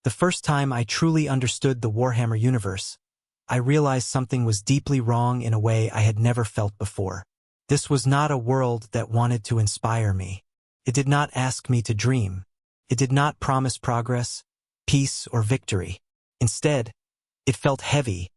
The first time I truly understood the Warhammer universe, I realized something was deeply wrong in a way I had never felt before. This was not a world that wanted to inspire me. It did not ask me to dream. It did not promise progress, peace, or victory. Instead, it felt heavy,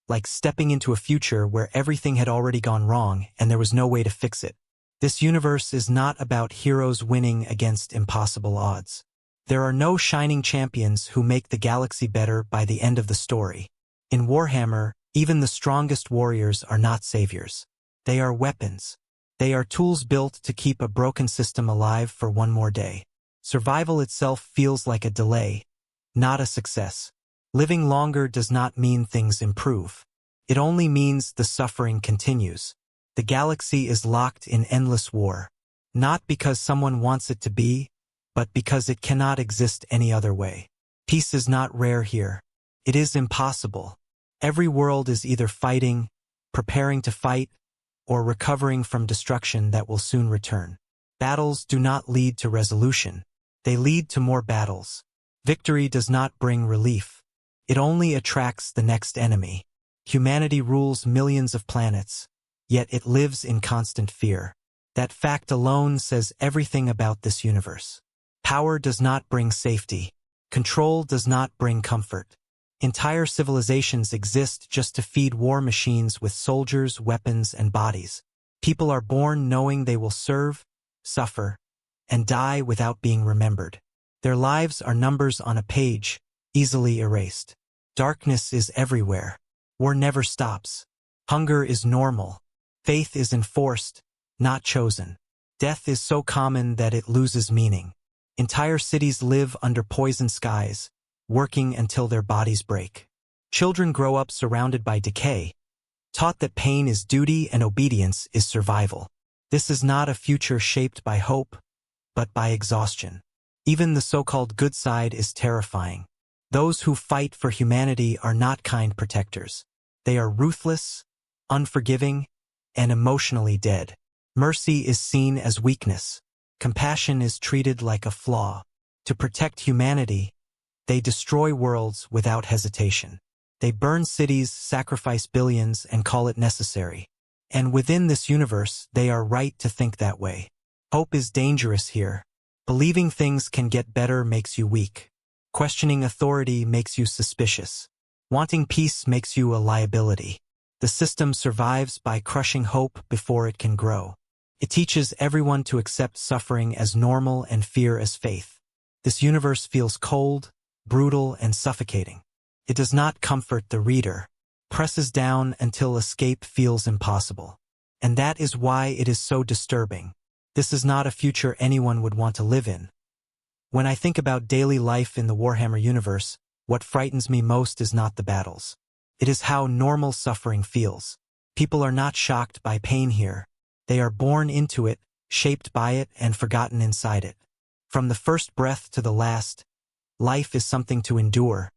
like stepping into a future where everything had already gone wrong and there was no way to fix it. This universe is not about heroes winning against impossible odds. There are no shining champions who make the galaxy better by the end of the story. In Warhammer, even the strongest warriors are not saviors. They are weapons. They are tools built to keep a broken system alive for one more day. Survival itself feels like a delay, not a success. Living longer does not mean things improve. It only means the suffering continues. The galaxy is locked in endless war, not because someone wants it to be, but because it cannot exist any other way. Peace is not rare here. It is impossible. Every world is either fighting, preparing to fight, or recovering from destruction that will soon return. Battles do not lead to resolution. They lead to more battles. Victory does not bring relief. It only attracts the next enemy. Humanity rules millions of planets, yet it lives in constant fear. That fact alone says everything about this universe. Power does not bring safety. Control does not bring comfort. Entire civilizations exist just to feed war machines with soldiers, weapons, and bodies. People are born knowing they will serve, suffer, and die without being remembered. Their lives are numbers on a page, easily erased. Darkness is everywhere. War never stops. Hunger is normal. Faith is enforced, not chosen. Death is so common that it loses meaning. Entire cities live under poison skies, working until their bodies break. Children grow up surrounded by decay, taught that pain is duty and obedience is survival. This is not a future shaped by hope, but by exhaustion. Even the so-called good side is terrifying. Those who fight for humanity are not kind protectors. They are ruthless, unforgiving, and emotionally dead. Mercy is seen as weakness. Compassion is treated like a flaw. To protect humanity, they destroy worlds without hesitation. They burn cities, sacrifice billions, and call it necessary. And within this universe, they are right to think that way. Hope is dangerous here. Believing things can get better makes you weak. Questioning authority makes you suspicious. Wanting peace makes you a liability. The system survives by crushing hope before it can grow. It teaches everyone to accept suffering as normal and fear as faith. This universe feels cold, brutal, and suffocating. It does not comfort the reader, presses down until escape feels impossible. And that is why it is so disturbing. This is not a future anyone would want to live in. When I think about daily life in the Warhammer universe, what frightens me most is not the battles. It is how normal suffering feels. People are not shocked by pain here. They are born into it, shaped by it, and forgotten inside it. From the first breath to the last, life is something to endure,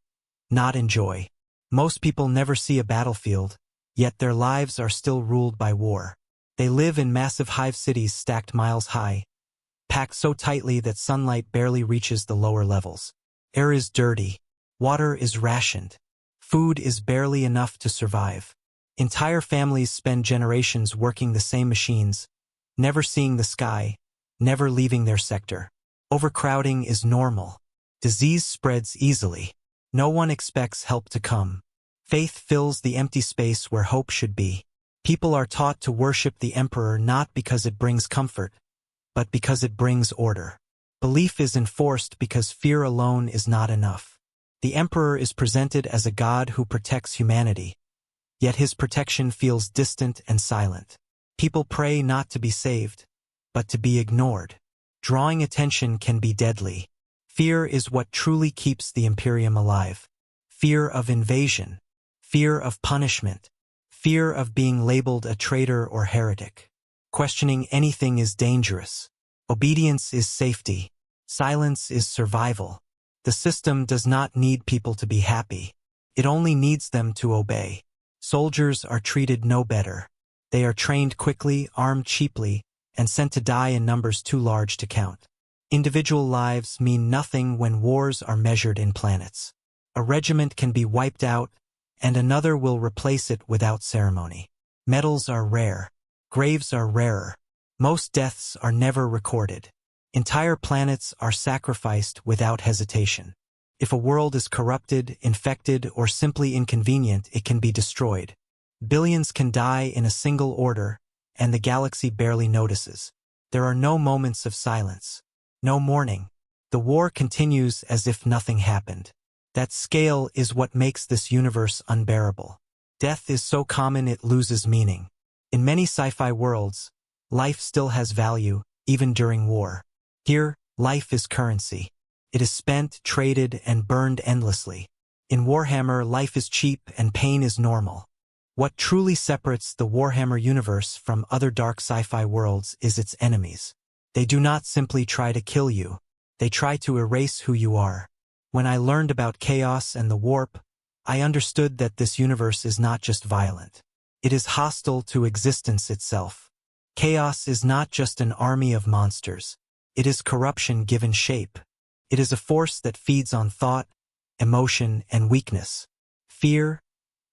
not enjoy. Most people never see a battlefield, yet their lives are still ruled by war. They live in massive hive cities stacked miles high, packed so tightly that sunlight barely reaches the lower levels. Air is dirty, water is rationed, food is barely enough to survive. Entire families spend generations working the same machines, never seeing the sky, never leaving their sector. Overcrowding is normal. Disease spreads easily. No one expects help to come. Faith fills the empty space where hope should be. People are taught to worship the emperor not because it brings comfort, but because it brings order. Belief is enforced because fear alone is not enough. The emperor is presented as a god who protects humanity, yet his protection feels distant and silent. People pray not to be saved, but to be ignored. Drawing attention can be deadly. Fear is what truly keeps the Imperium alive. Fear of invasion, fear of punishment, fear of being labeled a traitor or heretic. Questioning anything is dangerous. Obedience is safety. Silence is survival. The system does not need people to be happy. It only needs them to obey. Soldiers are treated no better. They are trained quickly, armed cheaply, and sent to die in numbers too large to count. Individual lives mean nothing when wars are measured in planets. A regiment can be wiped out, and another will replace it without ceremony. Medals are rare. Graves are rarer. Most deaths are never recorded. Entire planets are sacrificed without hesitation. If a world is corrupted, infected, or simply inconvenient, it can be destroyed. Billions can die in a single order, and the galaxy barely notices. There are no moments of silence. No mourning. The war continues as if nothing happened. That scale is what makes this universe unbearable. Death is so common it loses meaning. In many sci-fi worlds, life still has value, even during war. Here, life is currency. It is spent, traded, and burned endlessly. In Warhammer, life is cheap and pain is normal. What truly separates the Warhammer universe from other dark sci-fi worlds is its enemies. They do not simply try to kill you. They try to erase who you are. When I learned about chaos and the warp, I understood that this universe is not just violent. It is hostile to existence itself. Chaos is not just an army of monsters. It is corruption given shape. It is a force that feeds on thought, emotion, and weakness. Fear,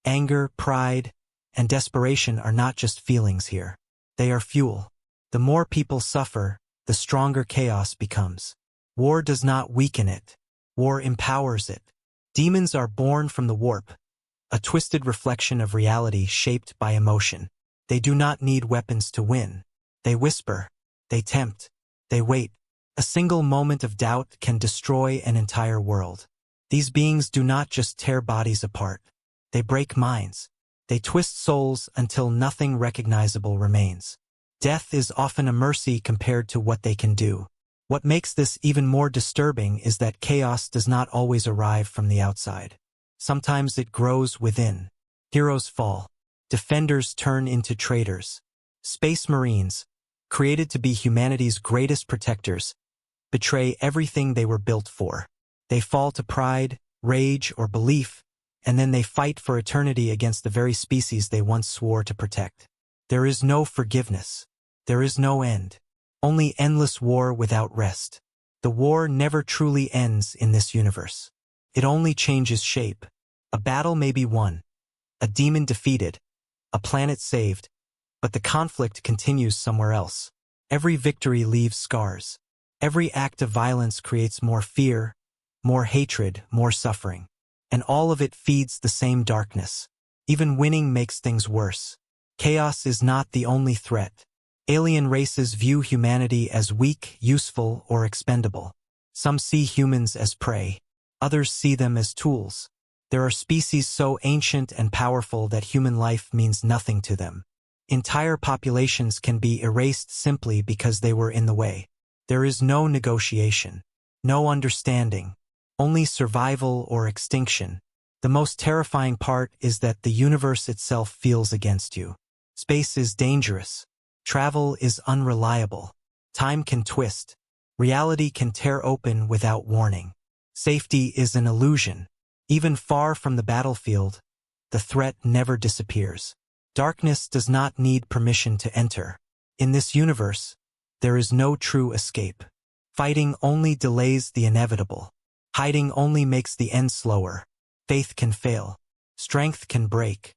anger, pride, and desperation are not just feelings here. They are fuel. The more people suffer, the stronger chaos becomes. War does not weaken it. War empowers it. Demons are born from the warp, a twisted reflection of reality shaped by emotion. They do not need weapons to win. They whisper. They tempt. They wait. A single moment of doubt can destroy an entire world. These beings do not just tear bodies apart. They break minds. They twist souls until nothing recognizable remains. Death is often a mercy compared to what they can do. What makes this even more disturbing is that chaos does not always arrive from the outside. Sometimes it grows within. Heroes fall. Defenders turn into traitors. Space Marines, created to be humanity's greatest protectors, betray everything they were built for. They fall to pride, rage, or belief, and then they fight for eternity against the very species they once swore to protect. There is no forgiveness. There is no end. Only endless war without rest. The war never truly ends in this universe. It only changes shape. A battle may be won, a demon defeated, a planet saved, but the conflict continues somewhere else. Every victory leaves scars. Every act of violence creates more fear, more hatred, more suffering. And all of it feeds the same darkness. Even winning makes things worse. Chaos is not the only threat. Alien races view humanity as weak, useful, or expendable. Some see humans as prey. Others see them as tools. There are species so ancient and powerful that human life means nothing to them. Entire populations can be erased simply because they were in the way. There is no negotiation, no understanding, only survival or extinction. The most terrifying part is that the universe itself feels against you. Space is dangerous. Travel is unreliable. Time can twist. Reality can tear open without warning. Safety is an illusion. Even far from the battlefield, the threat never disappears. Darkness does not need permission to enter. In this universe, there is no true escape. Fighting only delays the inevitable. Hiding only makes the end slower. Faith can fail. Strength can break.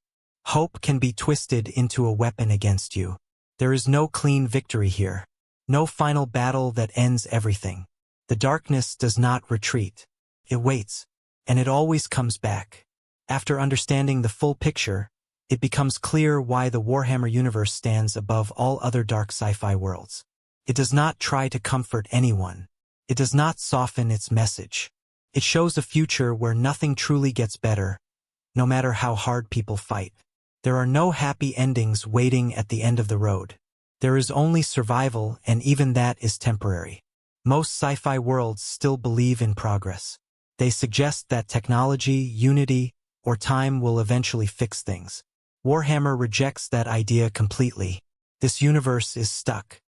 Hope can be twisted into a weapon against you. There is no clean victory here. No final battle that ends everything. The darkness does not retreat. It waits, and it always comes back. After understanding the full picture, it becomes clear why the Warhammer universe stands above all other dark sci-fi worlds. It does not try to comfort anyone. It does not soften its message. It shows a future where nothing truly gets better, no matter how hard people fight. There are no happy endings waiting at the end of the road. There is only survival, and even that is temporary. Most sci-fi worlds still believe in progress. They suggest that technology, unity, or time will eventually fix things. Warhammer rejects that idea completely. This universe is stuck.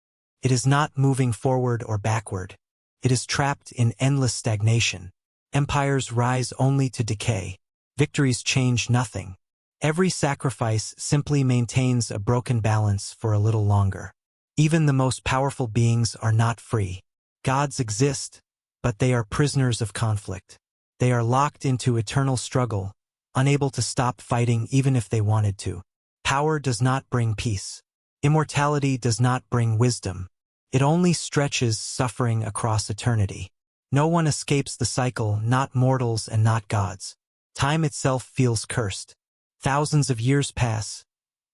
It is not moving forward or backward. It is trapped in endless stagnation. Empires rise only to decay. Victories change nothing. Every sacrifice simply maintains a broken balance for a little longer. Even the most powerful beings are not free. Gods exist, but they are prisoners of conflict. They are locked into eternal struggle, unable to stop fighting even if they wanted to. Power does not bring peace. Immortality does not bring wisdom. It only stretches suffering across eternity. No one escapes the cycle, not mortals and not gods. Time itself feels cursed. Thousands of years pass,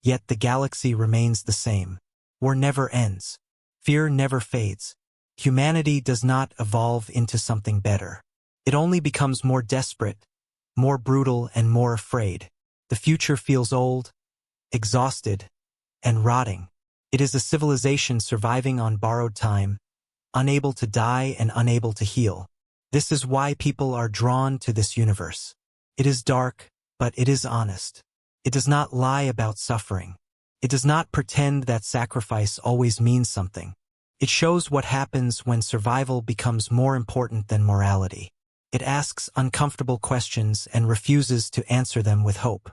yet the galaxy remains the same. War never ends. Fear never fades. Humanity does not evolve into something better. It only becomes more desperate, more brutal, and more afraid. The future feels old, exhausted, and rotting. It is a civilization surviving on borrowed time, unable to die and unable to heal. This is why people are drawn to this universe. It is dark, but it is honest. It does not lie about suffering. It does not pretend that sacrifice always means something. It shows what happens when survival becomes more important than morality. It asks uncomfortable questions and refuses to answer them with hope.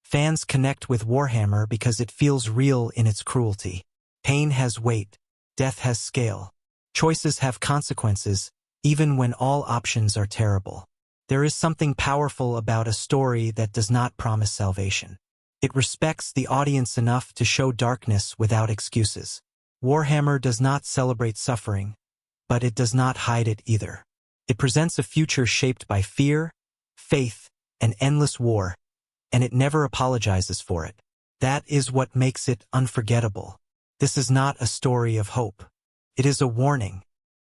Fans connect with Warhammer because it feels real in its cruelty. Pain has weight. Death has scale. Choices have consequences, even when all options are terrible. There is something powerful about a story that does not promise salvation. It respects the audience enough to show darkness without excuses. Warhammer does not celebrate suffering, but it does not hide it either. It presents a future shaped by fear, faith, and endless war, and it never apologizes for it. That is what makes it unforgettable. This is not a story of hope. It is a warning.